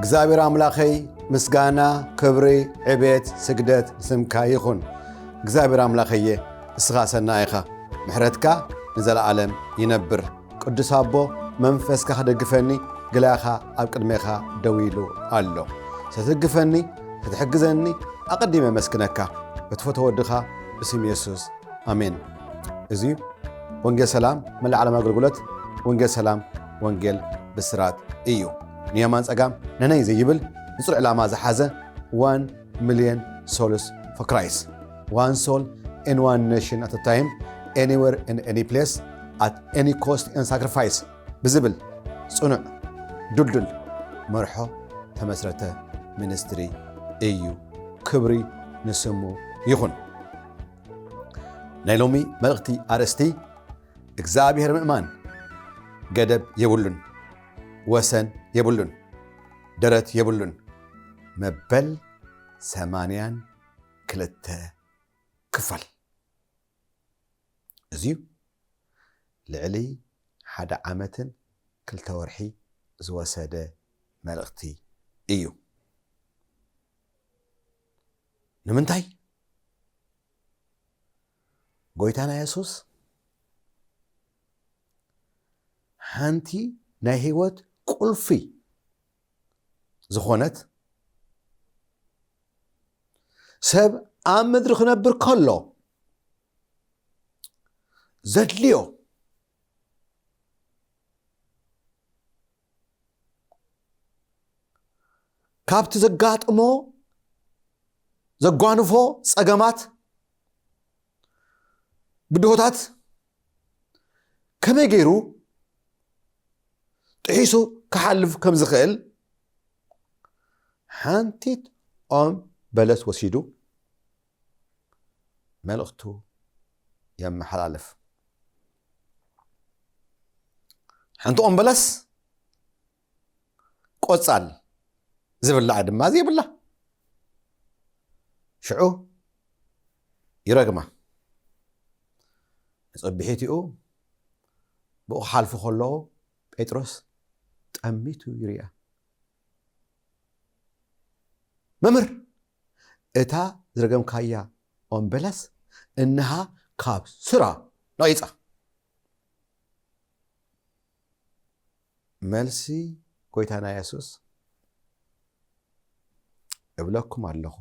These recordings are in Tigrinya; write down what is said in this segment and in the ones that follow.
እግዚአብሔር አምላኸይ ምስጋና ክብሪ ዕቤት ስግደት ስምካ ይኹን። እግዚአብሔር አምላኸየ እስኻ ሰናይኻ ምሕረትካ ንዘለዓለም ይነብር። ቅዱስ አቦ መንፈስካ ክደግፈኒ ግላኻ ኣብ ቅድሜኻ ደው ኢሉ ኣሎ። ስትግፈኒ ክትሕግዘኒ ኣቐዲመ መስክነካ በትፈቶ ወድኻ ብስም ኢየሱስ ኣሜን። እዚ ወንጌል ሰላም መላእ ዓለም ኣገልግሎት ወንጌል ሰላም ወንጌል ብስራት እዩ። ንየማን ጸጋም ነነይ ዘይብል ንጹር ዕላማ ዝሓዘ 1 million souls for Christ. One soul in one nation at a time, anywhere in any place, at any cost and sacrifice. ብዝብል ጽኑዕ ዱልዱል መርሖ ተመስረተ ሚኒስትሪ እዩ። ክብሪ ንስሙ ይኹን። ናይ ሎሚ መልእኽቲ ኣርእስቲ እግዚአብሔር ምእማን ገደብ የብሉን፣ ወሰን የብሉን፣ ደረት የብሉን። መበል 82 ክፋል እዚዩ ልዕሊ 1 ዓመትን 2 ወርሒ ዝወሰደ መልእኽቲ እዩ። ንምንታይ ጎይታና ኢየሱስ ሓንቲ ናይ ህይወት ቁልፊ ዝኾነት ሰብ ኣብ ምድሪ ክነብር ከሎ ዘድልዮ ካብቲ ዘጋጥሞ ዘጓንፎ ጸገማት ብድሆታት ከመይ ገይሩ ጥሒሱ ክሓልፍ ከም ዝኽእል ሓንቲት ኦም በለስ ወሲዱ መልእኽቱ የመሓላለፍ። ሓንቲ ኦም በለስ ቆጻል ዝብላዕ ድማ ዘይብላ ሽዑ ይረግማ። ንጸቢሒትኡ ብኡ ሓልፉ ከለዎ ጴጥሮስ ጠሚቱ ይርያ። መምህር እታ ዝረገምካያ ኦም በለስ እንሃ ካብ ስራ ናይፃ። መልሲ ጎይታና ኢየሱስ እብለኩም ኣለኹ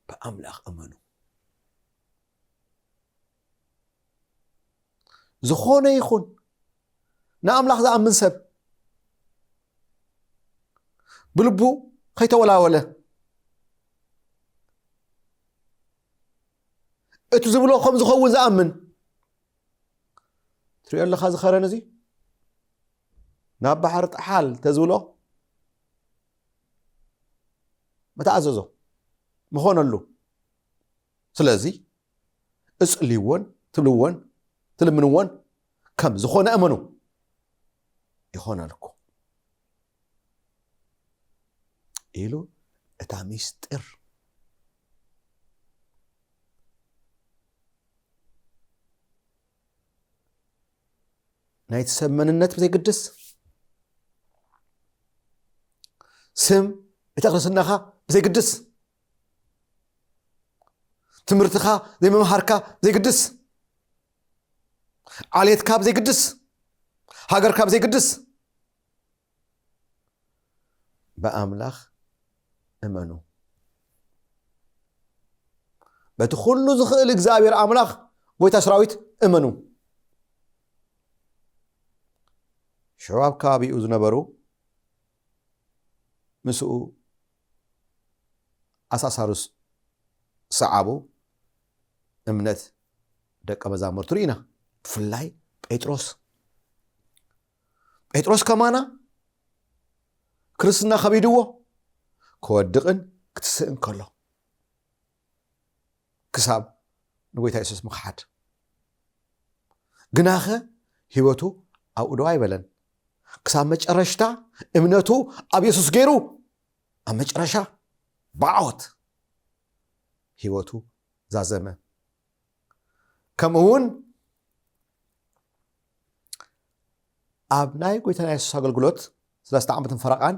ብኣምላኽ እመኑ። ዝኾነ ይኹን ንኣምላኽ ዝኣምን ሰብ ብልቡ ከይተወላወለ እቲ ዝብሎ ከም ዝኸውን ዝኣምን ትሪኦ ኣለኻ። ዝኸረን እዚ ናብ ባሕሪ ጣሓል ተዝብሎ መተኣዘዞ ምኾነሉ። ስለዚ እጽልይዎን ትብልዎን ትልምንዎን ከም ዝኾነ እመኑ ይኾነልኩ ኢሉ እታ ምስጢር ናይቲ ሰብ መንነት ብዘይግድስ ስም እቲ ክርስትናኻ ብዘይግድስ ትምህርትኻ ዘይምምሃርካ ብዘይግድስ ዓልየትካ ብዘይግድስ ሃገርካ ብዘይግድስ በኣምላኽ እመኑ። በቲ ኩሉ ዝኽእል እግዚአብሔር ኣምላኽ ጎይታ ሰራዊት እመኑ። ሸዋብ ከባቢኡ ዝነበሩ ምስኡ ኣሳሳሩስ ሰዓቡ እምነት ደቀ መዛሙርቱ ርኢና። ብፍላይ ጴጥሮስ ከማና ክርስትና ከቢድዎ ክወድቕን ክትስእን ከሎ ክሳብ ንጎይታ ኢየሱስ ምክሓድ ግናኸ ህይወቱ ኣብኡ ደዋ ኣይበለን ክሳብ መጨረሽታ እምነቱ ኣብ ኢየሱስ ገይሩ ኣብ መጨረሻ ብዓወት ህይወቱ ዛዘመ ከምኡውን ኣብ ናይ ጎይታና ኢየሱስ ኣገልግሎት 3 ዓመትን ፈረቓን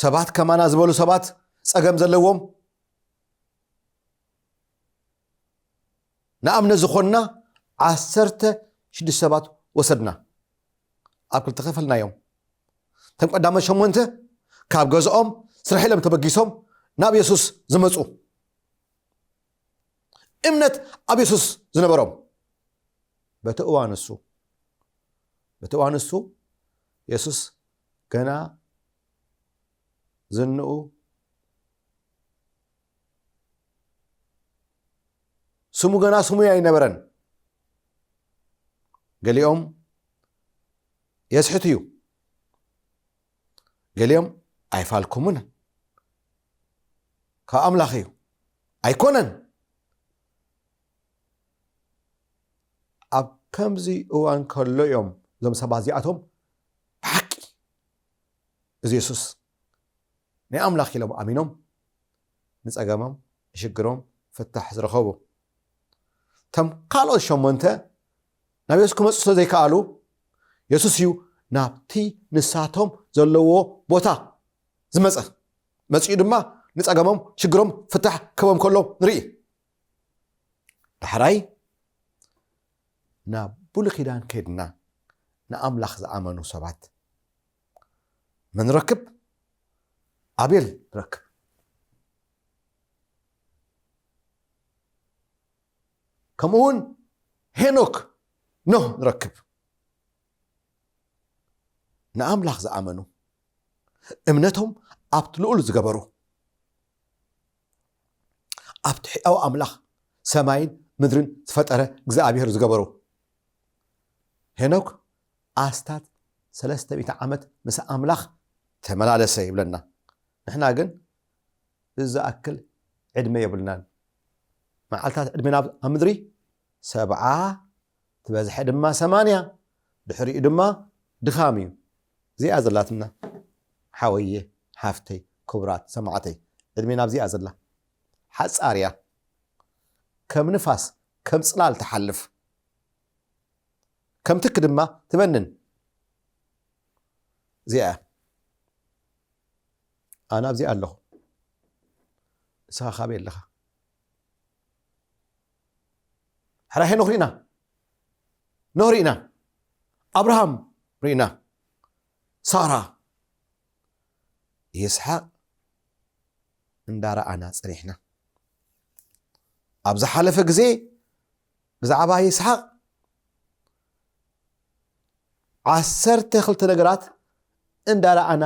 ሰባት ከማና ዝበሉ ሰባት ፀገም ዘለዎም ንኣብነት ዝኾንና 16 ሰባት ወሰድና ኣብ ክልተ ከፈልናዮም ተን ቀዳሞት 8 ካብ ገዝኦም ስራሕ ኢሎም ተበጊሶም ናብ ኢየሱስ ዝመፁ እምነት ኣብ ኢየሱስ ዝነበሮም በቲ እዋን እሱ ኢየሱስ ገና ዝንኡ ስሙ ገና ስሙ ኣይነበረን ገሊኦም የስሕት እዩ ገሊኦም ኣይፋልኩምን ካብ ኣምላኽ እዩ ኣይኮነን ኣብ ከምዚ እዋን ከሎ እዮም እዞም ሰባት እዚኣቶም ብሓቂ እዚ ኢየሱስ ናይ ኣምላኽ ኢሎም ኣሚኖም ንፀገሞም ንሽግሮም ፍታሕ ዝረኸቡ ተም ካልኦት 8 ናብ ኢየሱስ ክመፁ ስለዘይከኣሉ ኢየሱስ እዩ ናብቲ ንሳቶም ዘለዎ ቦታ ዝመፀ መፅኡ ድማ ንፀገሞም ሽግሮም ፍታሕ ከቦም ከሎ ንርኢ ዳሕራይ ናብ ብሉይ ኪዳን ከይድና ንኣምላኽ ዝኣመኑ ሰባት መን ንረክብ ኣቤል ንረክብ ከምኡውን ሄኖክ ኖህ ንረክብ ንኣምላኽ ዝኣመኑ እምነቶም ኣብቲ ልዑል ዝገበሩ ኣብቲ ሕያው ኣምላኽ ሰማይን ምድርን ዝፈጠረ እግዚኣብሔር ዝገበሩ ሄኖክ ኣስታት 300 ዓመት ምስ ኣምላኽ ተመላለሰ ይብለና ንሕና ግን ዝኣክል ዕድመ የብልናን መዓልታት ዕድሜና ኣብ ምድሪ 70 ትበዝሐ ድማ 80 ድሕሪኡ ድማ ድኻም እዩ እዚኣ ዘላትና ሓወየ ሓፍተይ ክቡራት ሰማዕተይ ዕድሜና ኣብዚኣ ዘላ ሓፃርያ ከም ንፋስ ከም ፅላል ተሓልፍ ከም ትክ ድማ ትበንን እዚኣ ኣነ ኣብዚኣ ኣለኹ ንስኻ ካበይ ኣለኻ ሕራ ሄኖክ ርኢና ኖህ ርኢና ኣብርሃም ርኢና ሳራ ይስሓቅ እንዳረኣና ፀኒሕና ኣብ ዝሓለፈ ግዜ ብዛዕባ ይስሓቅ 12 ነገራት እንዳረኣና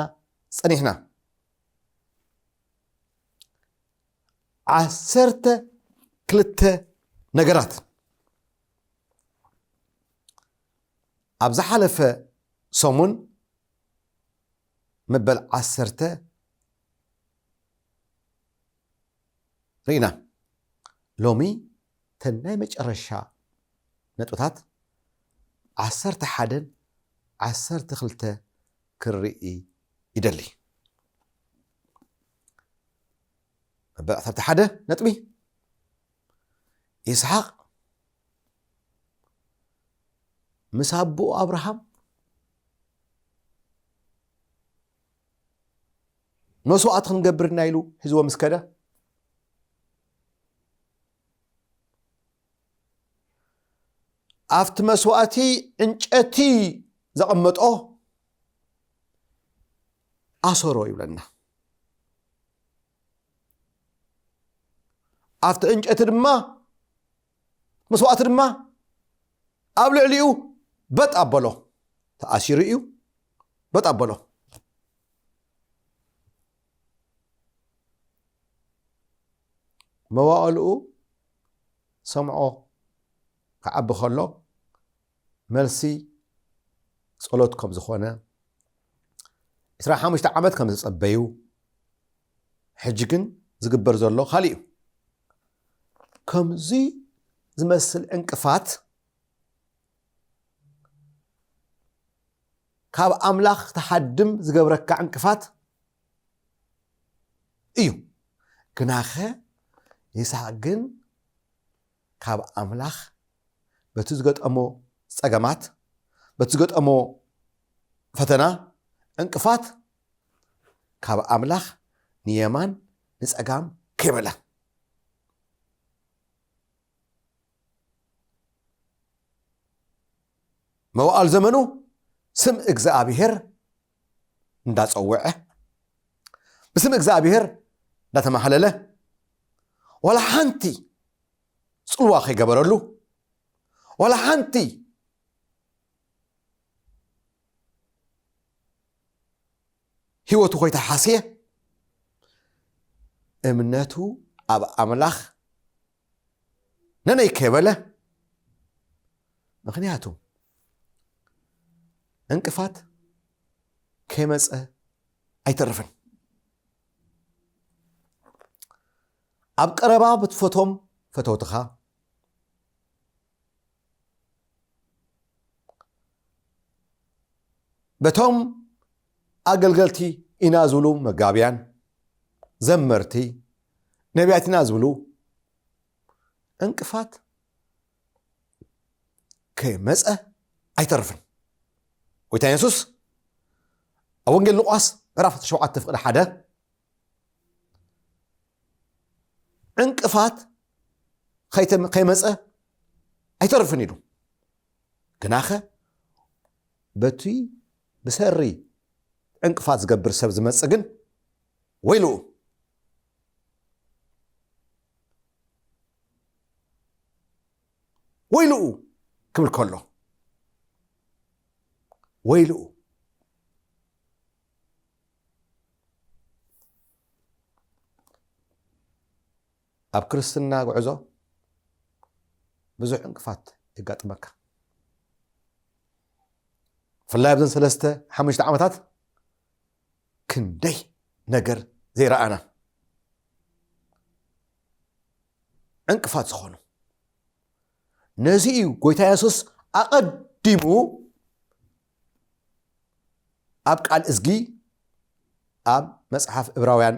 ፀኒሕና 12 ነገራት ኣብ ዝሓለፈ ሰሙን መበል 10 ርኢና ሎሚ ተናይ መጨረሻ ነጥብታት 11 12 ክርኢ ይደሊ መበል 11 ነጥቢ ይስሓቅ ምስ ኣቦኡ ኣብርሃም መስዋዕት ክንገብርና ኢሉ ሒዝዎ ምስ ከደ ኣብቲ መስዋዕቲ ዕንጨቲ ዘቐመጦ ኣሰሮ ይብለና ኣብቲ ዕንጨቲ ድማ መስዋዕቲ ድማ ኣብ ልዕሊኡ በጥ ኣበሎ ተኣሲሩ እዩ በጥ ኣበሎ መዋእልኡ ሰምዖ ክዓቢ ከሎ መልሲ ጸሎት ከም ዝኾነ 25 ዓመት ከም ዝጸበዩ ሕጂ ግን ዝግበር ዘሎ ኻሊእ እዩ ከምዚ ዝመስል ዕንቅፋት ካብ ኣምላኽ ተሓድም ዝገብረካ ዕንቅፋት እዩ ግናኸ ይስሐቅ ግን ካብ ኣምላኽ በቲ ዝገጠሞ ጸገማት በቲ ዝገጠሞ ፈተና ዕንቅፋት ካብ ኣምላኽ ንየማን ንጸጋም ከይበላ መዋዕል ዘመኑ ስም እግዚአብሔር እንዳጸውዐ ብስም እግዚአብሔር እንዳተማሐለለ ወላ ሓንቲ ጽልዋ ከይገበረሉ ወላ ሓንቲ ህይወቱ ከይተሓስየ እምነቱ ኣብ ኣምላኽ ነነይ ከይበለ ምክንያቱ እንቅፋት ከይመፀ ኣይተርፍን ኣብ ቀረባ ብትፈቶም ፈተውትኻ በቶም ኣገልገልቲ ኢና ዝብሉ መጋብያን ዘመርቲ ነቢያት ኢና ዝብሉ እንቅፋት ከይመፀ ኣይተርፍን ጎይታ ኢየሱስ ኣብ ወንጌል ሉቃስ ምዕራፍ 7:1 እንቅፋት ከይመፀ ኣይተርፍን ኢሉ ግናኸ በቲ ብሰሪ እንቅፋት ዝገብር ሰብ ዝመፅእ ግን ወይልኡ ወይልኡ ክብል ከሎ ወይልኡ ኣብ ክርስትና ጉዕዞ ብዙሕ እንቅፋት ይጋጥመካ ፍላይ ኣብዘን 3-5 ዓመታት ክንደይ ነገር ዘይረኣና እንቅፋት ዝኾኑ ነዚ እዩ ጎይታ ኢየሱስ ኣቐዲሙ ኣብ ቃል እዝጊ ኣብ መጽሓፍ ዕብራውያን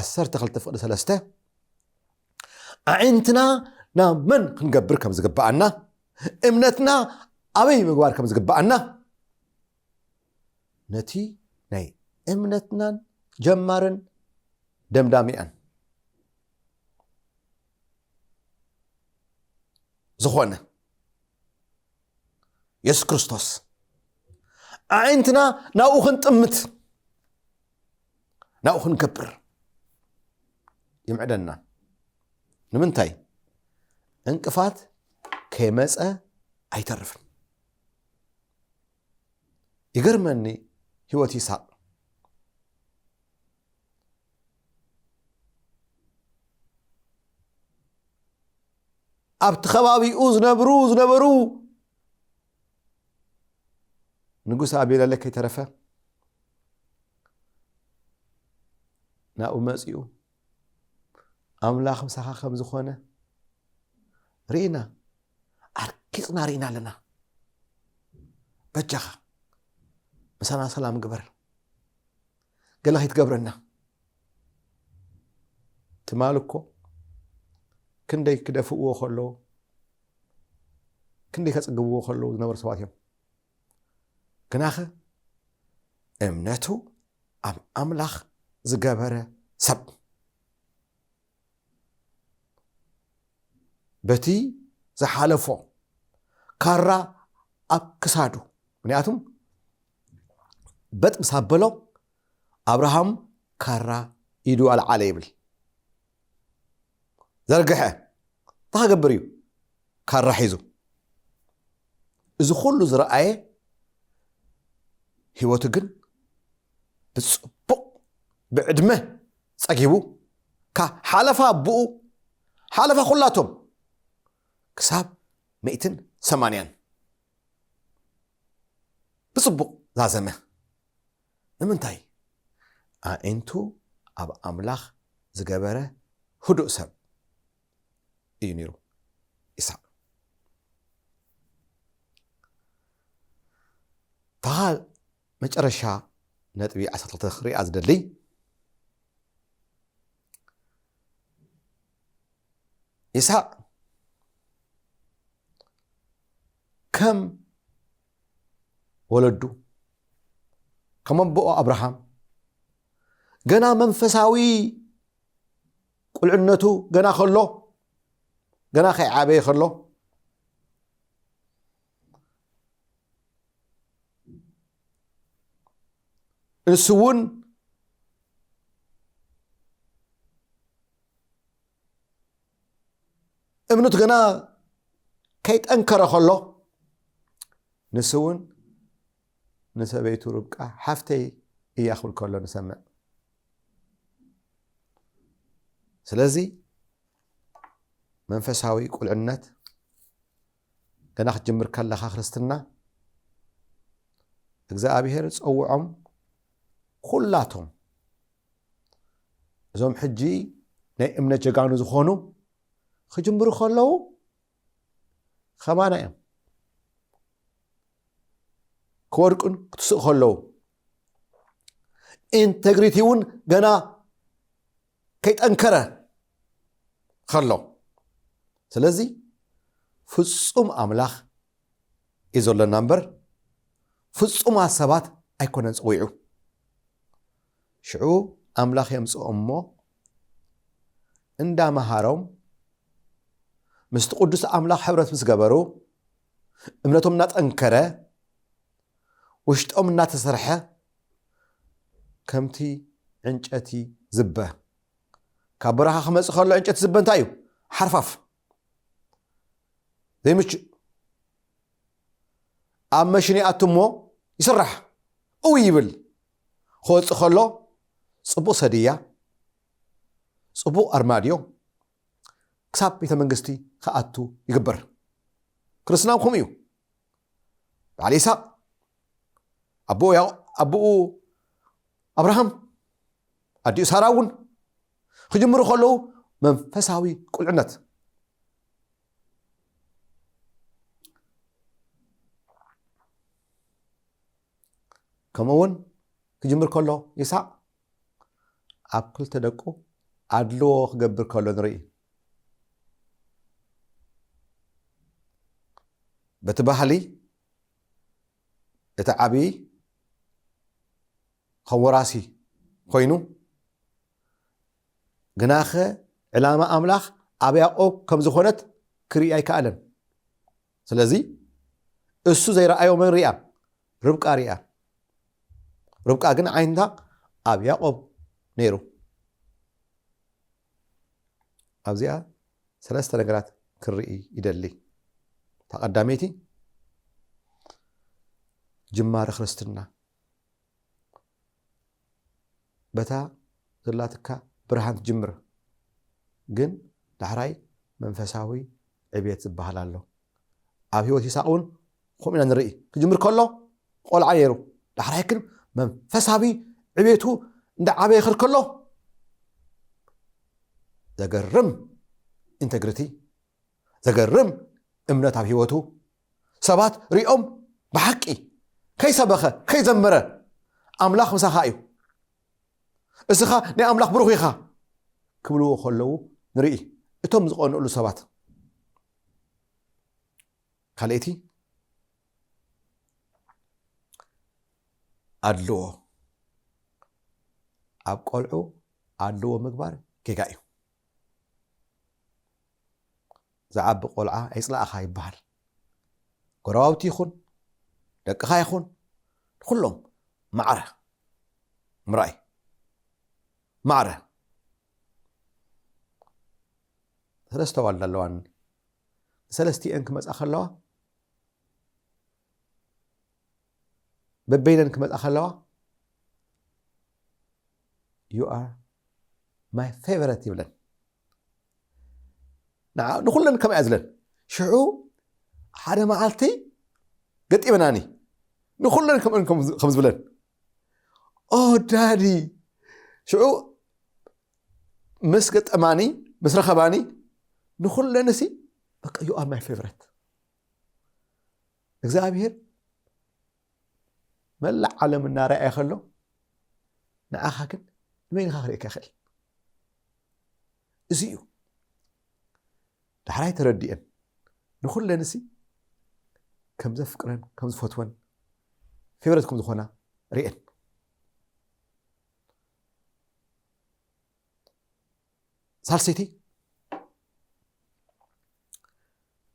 12:3 ኣዒንትና ናብ መን ክንገብር ከም ዝግባአና እምነትና ኣበይ ምግባር ከም ዝግባአና ነቲ ናይ እምነትናን ጀማርን ደምዳሚአን ዝኾነ ኢየሱስ ክርስቶስ ኣዒንትና ናብኡ ክንጥምት ናብኡ ክንገብር ይምዕደና ንምንታይ እንቅፋት ከይመፀ ኣይተርፍን ይገርመኒ ህይወት ይስሐቅ ኣብቲ ከባቢኡ ዝነበሩ ንጉስ ኣቤሜሌክ ከይተረፈ ናብኡ መፂኡ ኣምላኽ ምሳኻ ከም ዝኾነ ርኢና ኣርኪፅና ርኢና ኣለና በጃኻ ምሳና ሰላም ግበር ገለ ከይትገብረና ትማል እኮ ክንደይ ክደፍእዎ ከለዉ ክንደይ ከፅግብዎ ከለዉ ዝነበሩ ሰባት እዮም ግናኸ እምነቱ ኣብ ኣምላኽ ዝገበረ ሰብ በቲ ዝሓለፎ ካራ ኣብ ክሳዱ ምክንያቱም በጥ ምስ ኣበሎ ኣብርሃም ካራ ኢዱ ኣልዓለ ይብል ዘርግሐ ታኸገብር እዩ ካራ ሒዙ እዚ ኩሉ ዝረአየ ህይወቱ ግን ብፅቡቕ ብዕድመ ፀጊቡ ሓለፋ ኣቦኡ ሓለፋ ኩላቶም ክሳብ 180 ብፅቡቕ ዛዘመ ንምንታይ ኣዒንቱ ኣብ ኣምላኽ ዝገበረ ህዱእ ሰብ እዩ ነይሩ ይስሐቅ። ታሃል መጨረሻ ነጥቢ 12 ክሪኣ ዝደሊ ይስሐቅ ከም ወለዱ ከም ኣቦኡ ኣብርሃም ገና መንፈሳዊ ቁልዕነቱ ገና ከሎ ገና ከይዓበየ ከሎ ንሱ እውን እምነቱ ገና ከይጠንከረ ከሎ ንሱ እውን ንሰበይቱ ርብቃ ሓፍተይ እያ ክብል ከሎ ንሰምዕ። ስለዚ መንፈሳዊ ቁልዕነት ገና ክትጅምር ከለኻ ክርስትና እግዚአብሔር ፀውዖም ኩላቶም እዞም ሕጂ ናይ እምነት ጀጋኑ ዝኾኑ ክጅምሩ ከለዉ ከማና እዮም ክወድቁን ክትስቕ ከለዉ ኢንቴግሪቲ እውን ገና ከይጠንከረ ከሎ ስለዚ ፍጹም ኣምላኽ እዩ ዘለና እምበር ፍጹማት ሰባት ኣይኮነን ፀዊዑ። ሽዑ ኣምላኽ የምፅኦም እሞ እንዳመሃሮም ምስቲ ቅዱስ ኣምላኽ ሕብረት ምስ ገበሩ እምነቶም እናጠንከረ ውሽጦም እናተሰርሐ ከምቲ ዕንጨቲ ዝበ ካብ በረኻ ክመፅእ ከሎ ዕንጨቲ ዝበ እንታይ እዩ? ሓርፋፍ ዘይምችእ ኣብ መሽኒ ኣቱ እሞ ይስራሕ እው ይብል ክወፅእ ከሎ ፅቡቕ ሰድያ ፅቡቕ ኣርማድዮ ክሳብ ቤተ መንግስቲ ክኣቱ ይግበር። ክርስትና ከምኡ እዩ። በዓል ይስሐቅ ኣቦኡ ኣብርሃም ኣዲኡ ሳራ እውን ክጅምሩ ከለዉ መንፈሳዊ ቁልዕነት ከምኡውን ክጅምር ከሎ ይስሐቅ ኣብ ክልተ ደቁ ኣድልዎ ክገብር ከሎ ንርኢ። በቲ ባህሊ እቲ ዓብይ ከም ወራሲ ኮይኑ ግናኸ ዕላማ ኣምላኽ ኣብ ያዕቆብ ከም ዝኾነት ክርኢ ኣይከኣለን። ስለዚ እሱ ዘይረኣዮ መን ሪኣ? ርብቃ ሪኣ። ርብቃ ግን ዓይንታ ኣብ ያዕቆብ ነይሩ። ኣብዚኣ ሰለስተ ነገራት ክርኢ ይደሊ። ተቐዳሜቲ ጅማረ ክርስትና በታ ዘላትካ ብርሃን ትጅምር፣ ግን ዳሕራይ መንፈሳዊ ዕብየት ዝበሃል ኣሎ። ኣብ ሂወት ይስሐቅ እውን ከምኡ ኢና ንርኢ። ክጅምር ከሎ ቆልዓ ነይሩ፣ ዳሕራይ ግን መንፈሳዊ ዕብየቱ እንዳዓበየ ይኸድ ከሎ ዘገርም ኢንቴግሪቲ ዘገርም እምነት ኣብ ሂወቱ ሰባት ሪኦም ብሓቂ ከይሰበኸ ከይዘመረ ኣምላኽ ምሳኻ እዩ እስኻ ናይ ኣምላኽ ብሩኽ ኢኻ ክብልዎ ከለዉ ንርኢ። እቶም ዝቐንዑሉ ሰባት ካልእቲ ኣድልዎ ኣብ ቆልዑ ኣድልዎ ምግባር ጌጋ እዩ። ዝዓቢ ቆልዓ ኣይፅላእኻ ይበሃል። ጎረባብቲ ይኹን ደቅኻ ይኹን ኩሎም ማዕረ ምርኣይ ማዕረ ሰለስተ ዋልዳ ኣለዋን ሰለስቲአን ክመፃ ከለዋ በበይነን ክመፃ ከለዋ you are my favorite ይብለን ንኩለን ከመይ ኣዝለን ሽዑ ሓደ መዓልቲ ገጢመናኒ ንኩለን ከም ዝብለን دادي شو مسكت أماني مسرخ أماني نخل لنسي بقى you are my favorite እግዚአብሔር ملع عالم النار يخلو نأخا كن مين خاخريك يا خل ازيو دحراي ترديئن نخل لنسي كم زفقرن كم زفتون فيبرتكم زخونا رئن سالسيتي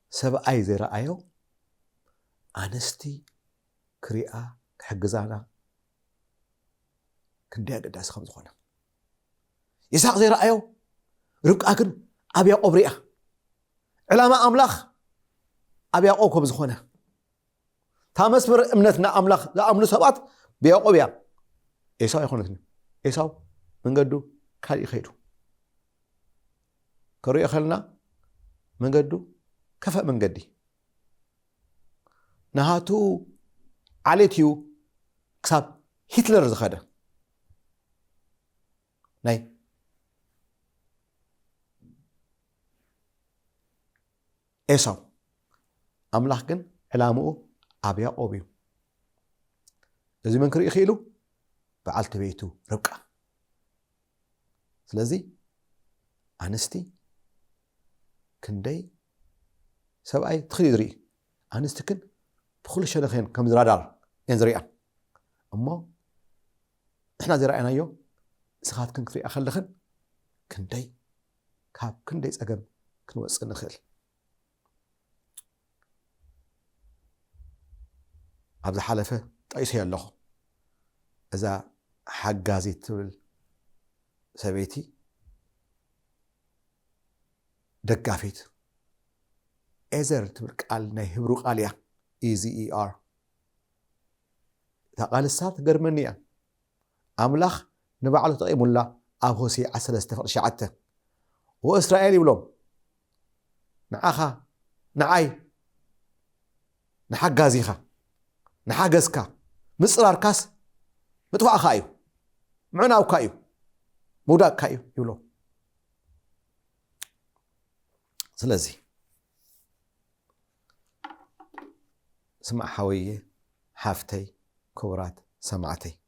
سبعي زي رأيو أنستي كريئة كحجزانا كندي أقداس خمس خونه يساق زي رأيو ربك أكن أبي أقبريئة علامة أملاخ أبي أقوكم زخونه تامس بر أمنتنا أملاخ لا أمن سبات بيقو بيا إيساو يخونتني إيساو من قدو كالي خيرو كريئة خلنا من قدو كفأ من قدي نهاتو عليتيو كساب هتلر زخده ناي إيساو أملاخ كن علامو أبيا أوبيو لازم من كريئة خيلو بعلت بيتو ربكا سلازي أنستي كندي سبعي تخلي دري أنستكن بخل الشدخين كم زرادار ينزريا أما إحنا زرعنا يو سخات كن كري أخلخن كندي كاب كندي أجمع كنوس النخل عبد الحلفة تعيش هي الله إذا حجازي تقول سبيتي دقافيت إزر تبرك قال نهبروق عليها EZER تقال السات قرمنيا أملاخ نبعله طيب الله أبوسي عسل استفر شعته وإسرائيلي ولوم نعاخا نعاي نحق غازيخا نحق غزكا مصرار كاس متوقع خايو معنا وكايو موداك كايو يولو سلازي سمع حوية حافتي كورات سمعتي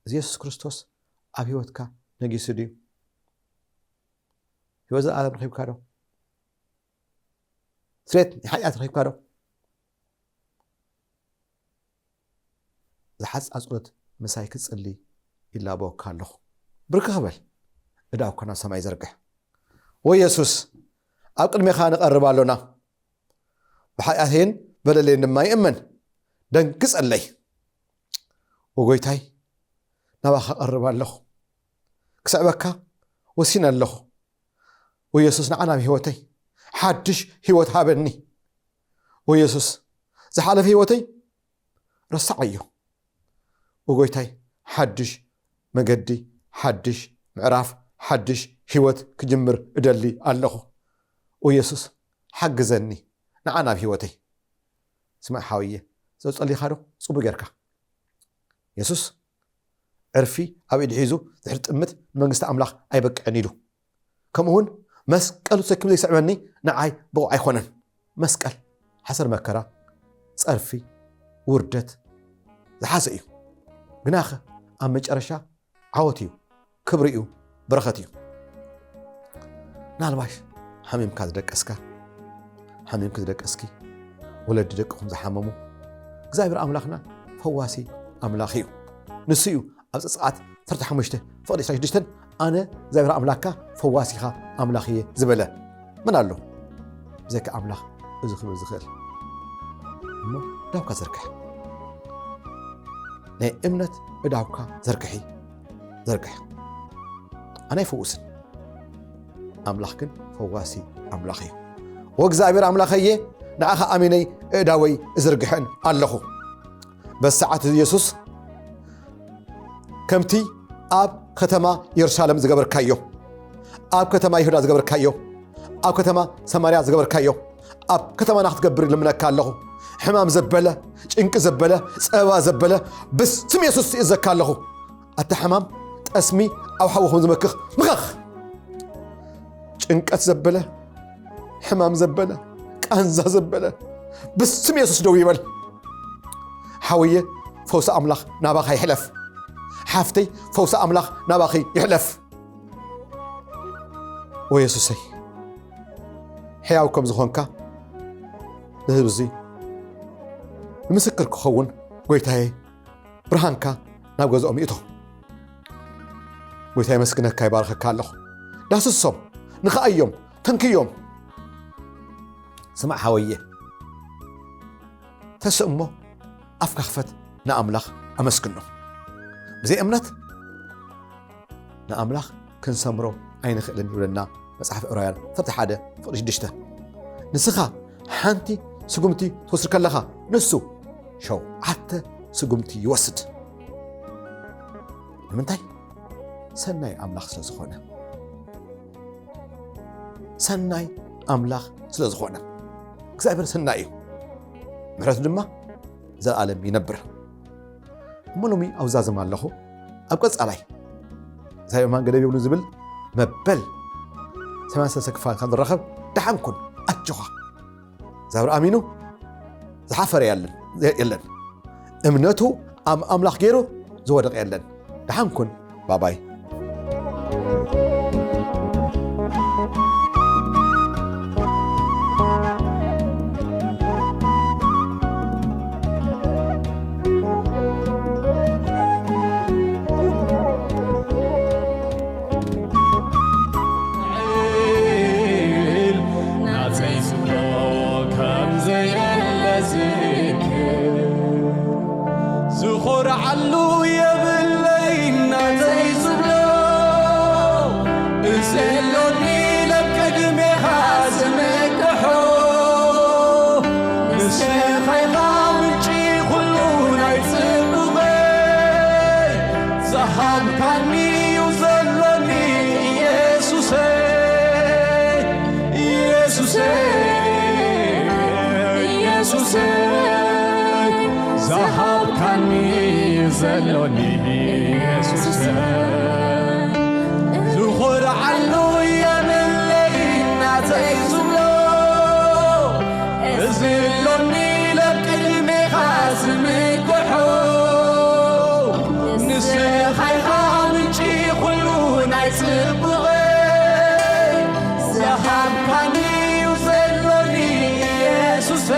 يسوع كريستوس أبيوتك نجي سديو يوزع على رخيب كارو سريت حياة رخيب كارو زحز أزقلت مسايكس اللي إلا بو كالو بركة قبل إداو كنا سماي زرقح ويسوس أقل ميخان قرب لنا بحياتين بللين ما يأمن دنكس اللي وقويتاي نباخ قرب له كسبك وسينا له ويسوس نعنا بهوتي حدش هوت هابني ويسوس زحال في هوتي رسعيه وقويتاي حدش مقدي حدش معراف حدش هوت كجمر ادلي الله ويسوس حق زني نعنا بهوتي سمع حاويه زو صلي خارو صبو غيركا يسوس عرفي أبيد حيزو زحرت أمت منجست أملاخ أي بق عنيدو كم هون مسكال سكمل يسمعني نعاي بقى عيخونن مسكال حسر مكرا عرفي وردت زحاسيو جناخه أمج أرشا عوتيو كبريو برختيو نالباش حميم كذدك أسكا حميم كذدك أسكي ولد دقهم زحممو እግዚአብሔር أملاخنا فواسي أملاخيو نسيو أبز ساعات ترتاح مشته فقد يسرح دشتن أنا እግዚአብሔር أملاكا فواسيها أملاخية زبلة من قال له زيك أملاخ زخل ما داوكا زركح ناي إمنت داوكا زركح أنا يفوسن أملاخكن فواسي أملاخيو وእግዚአብሔር أملاخية نعاها أميني داوي زرقحن الله بس ساعة يسوس كمتي أب ختما يرشالم زقبر كايو أب ختما يهودا زقبر كايو أب ختما سماريا زقبر كايو أب ختما ناخد قبر لمنك الله حمام زبلة شنك زبلة سوا زبلة بس سم يسوس إزكى له أنت حمام اسمي أو حوهم زمكخ مخخ شنك زبلة حمام زبلة كأنزا زبلة بس سم يسوس دوي بل حوية فوس أملاخ نابخي يحلف حافتي فوس أملاخ نابخي يحلف ويسوسي حياوكم زخونك ذهبزي مسكر كخون قويتاي برهانكا نابغز أميتو قويتاي مسكنك كاي بارخ كالله داس الصوم نخا أيوم تنكي يوم سمع حوية تسأمو أفك خفت نأملخ أمسكنه بزي أمنت نأملخ كنسمرو أين خلن يولنا مصحف قرايان فتح حدا فقدش دشته نسخة حانتي سقمتي توسر كلها نسو شو حتى سقمتي يوسد منتاي سناي أملاخ سلازخونا سناي أملاخ سلازخونا كسابر سناي محرات دمّا زال عالم ينبر ملومي أو زازم الله أبقى علي زي ما قد يقولون زبل مبل سمان سكفان كان الرخب دحمكن أتجوها زابر أمينو زحفر يلن امنته أملاخ غيره زودق يلن دحمكن باي زلوني يسوس زخور علو يا من لينا تيزلو زلوني لك المخازم كحو نسخي خامجي خلون عيسبغي زحام كاني وزلوني يسوس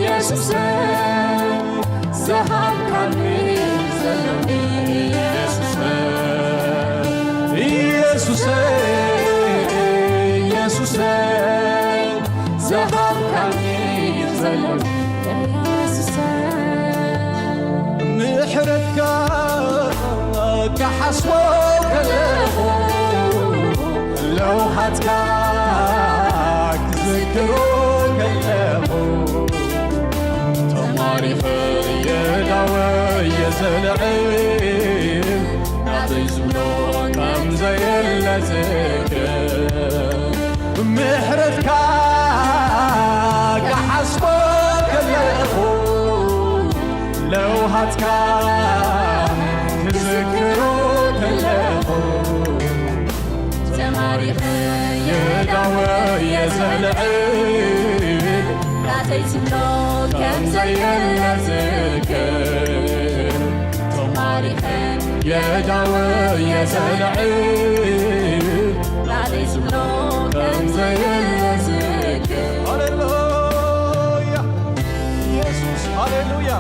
يسوس زهاب كاني زلوني يسوس يسوس يسوس زهاب كاني زلوني يسوس محرتك كحسوك لو هتكاك ذكروك تماريخ يدعوى يزلعين نعطي زبلون كم زي اللذكر محرتك كحسبك الأخو لو هتكاك تذكروك الأخو تماريخ يدعوى يزلعين نعطيزملو كم زي اللذكر تماريخن يدعوى يزلعين نعطيزملو كم زي اللذكر هللويا يسوس هللويا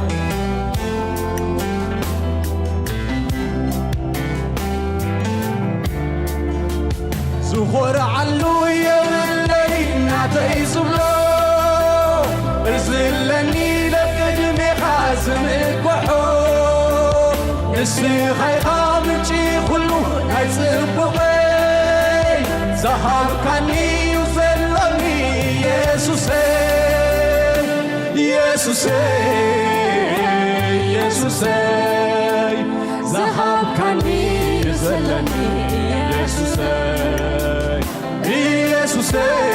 زخور علويا والليل نعطيزملو ارزلني لقدمي حازمك وحوب نسي خيخامجي خلو هيسبقي زهر كاني وزلني يسوسي يسوسي يسوسي زهر كاني وزلني يسوسي يسوسي